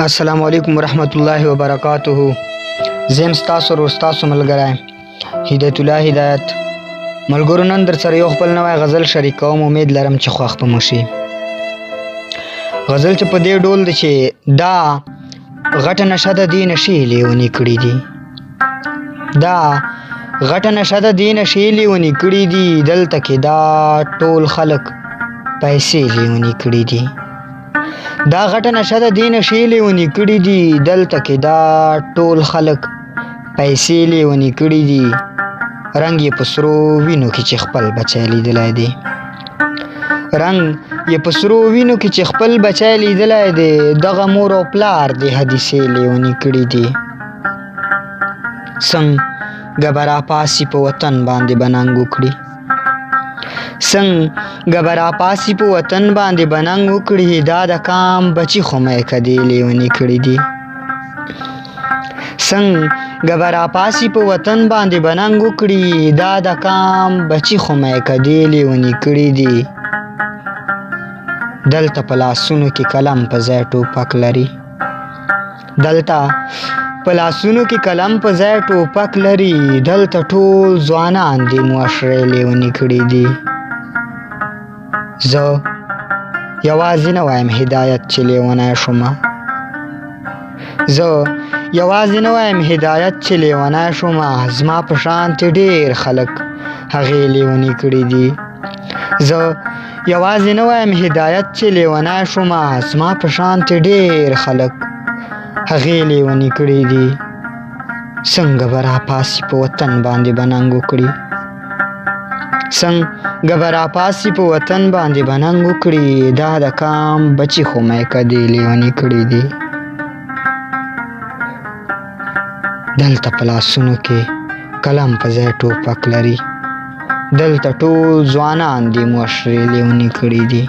السلام علیکم ورحمت الله وبرکاته. زم تاسو ورستاسو ملګری هدایت الله هدایت. ملګرو نن درسره یو خپل نوی غزل شریک کوم. امید لرم چې خوښ به مو شي. غزل چې په دې ډول دی چې دا غټه نشه د دې نشې لیونې کړي دي. دا غټه نشه د دې نشې لیونې کړي دي. دلته کې دا ټول خلک پیسې لیونې کړي دي. دا غټه نشه د دې نشې لیونې کړي دي. دلته کې دا ټول خلک پیسې لیونې کړي دي. رنګ یې په سرو وینو کې چې خپل بچی لیدلی دی. رنګ یې په سرو وینو کې چې خپل بچی لیدلی دی. دغه مور او پلار دې حدیثې لیونې کړي دي. څنګه به راپاسي په وطن باندې به ننګ وکړي. څنګه به راپاسي په وطن باندې به ننګ وکړي. دا د کام بچي خو میکه دې لیونې کړي دي. څنګه به راپاسي په وطن باندې به ننګ وکړي. دا د کام بچي خو میکه دې لیونې کړي دي. دلته په لاسونو کې قلم په ځای ټوپک لري. دلته په لاسونو کې قلم په ځای ټوپک لري. دلته ټول ځوانان دې معاشرې لیونې کړي دي. زه یوازې نه وایم هدایت چې لیونی شومه. زه یوازې نه وایم هدایت چې لیونی شومه. زما په شانتې ډېر خلک هغې لیونې کړي دي. زه یوازې نه وایم هدایت چې لیونی شومه. زما په شانتې ډېر خلک هغې لیونې کړي دي. څنګه به راپاسي په وطن باندې به ننګ وکړي. څنګه به راپاسي په وطن باندې به ننګ وکړي. دا د کام بچي خو میکه دې لیونې کړي دي. دلته په لاسونو کې قلم په ځای ټوپک لري. دلته ټول ځوانان دې معاشرې لیونې کړي دي.